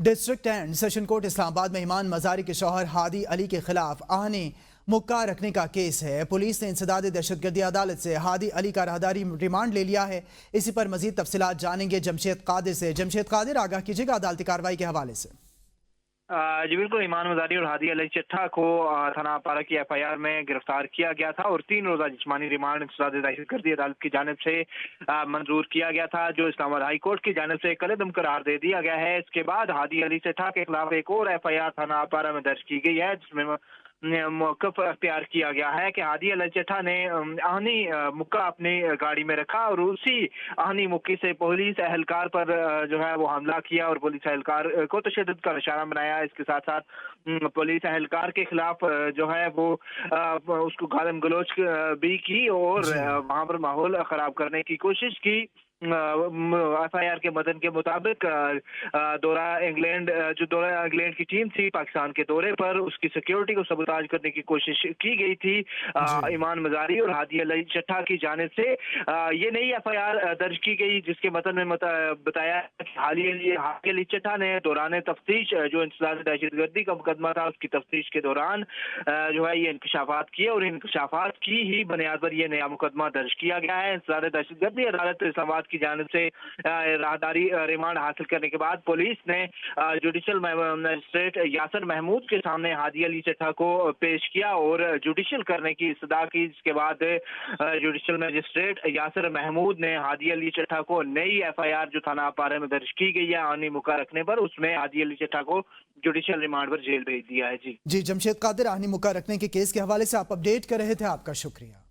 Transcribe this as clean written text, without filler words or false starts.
District and session court اسلام آباد میں ایمان مزاری کے شوہر ہادی علی کے خلاف آہنی مکہ رکھنے کا کیس ہے۔ پولیس نے انسداد دہشت گردی عدالت سے ہادی علی کا راہداری ریمانڈ لے لیا ہے۔ اسی پر مزید تفصیلات جانیں گے جمشید قادر سے۔ جمشید قادر، آگاہ کیجیے گا عدالتی کارروائی کے حوالے سے۔ جی بالکل، ایمان مزاری اور ہادی علی چٹھا کو تھانہ پارا کی ایف آئی آر میں گرفتار کیا گیا تھا اور 3 روزہ جسمانی ریمانڈ انسداد دہشت گردی عدالت کی جانب سے منظور کیا گیا تھا، جو اسلام آباد ہائی کورٹ کی جانب سے کالعدم قرار دے دیا گیا ہے۔ اس کے بعد ہادی علی چٹھا کے خلاف ایک اور ایف آئی آر تھانہ پارا میں درج کی گئی ہے، جس میں موقف اختیار کیا گیا ہے کہ ہادی علی چٹھا نے آہنی مکہ اپنی گاڑی میں رکھا اور اسی آہنی مکی سے پولیس اہلکار پر جو ہے وہ حملہ کیا اور پولیس اہلکار کو تشدد کا نشانہ بنایا۔ اس کے ساتھ ساتھ پولیس اہلکار کے خلاف جو ہے وہ اس کو گالم گلوچ بھی کی اور وہاں پر ماحول خراب کرنے کی کوشش کی۔ ایف آئی آر کے متن کے مطابق دورہ انگلینڈ کی ٹیم تھی پاکستان کے دورے پر، اس کی سیکیورٹی کو سبوتاج کرنے کی کوشش کی گئی تھی ایمان مزاری اور ہادی علی چٹھا کی جانب سے۔ یہ نئی ایف آئی آر درج کی گئی، جس کے متن میں بتایا کہ ہادی علی چٹھا نے دوران تفتیش جو انسداد دہشت گردی کا مقدمہ تھا، اس کی تفتیش کے دوران جو ہے یہ انکشافات کیے اور انکشافات کی ہی بنیاد پر یہ نیا مقدمہ درج کیا گیا ہے۔ انسداد دہشت گردی عدالت اسلام آباد کی جانب سے راہداری ریمانڈ حاصل کرنے کے بعد پولیس نے جوڈیشل مجسٹریٹ یاسر محمود کے سامنے ہادی علی چٹھا کو پیش کیا اور جوڈیشل کرنے کی استدعا کی، جس کے بعد جوڈیشل مجسٹریٹ یاسر محمود نے ہادی علی چٹھا کو نئی ایف آئی آر جو تھانہ پارے میں درج کی گئی ہے آہنی مکہ رکھنے پر، اس میں ہادی علی چٹھا کو جوڈیشل ریمانڈ پر جیل بھیج دیا ہے۔ جی جمشید قادر، آہنی مکہ رکھنے کے کیس کے حوالے سے آپ اپڈیٹ کر رہے تھے، آپ کا شکریہ۔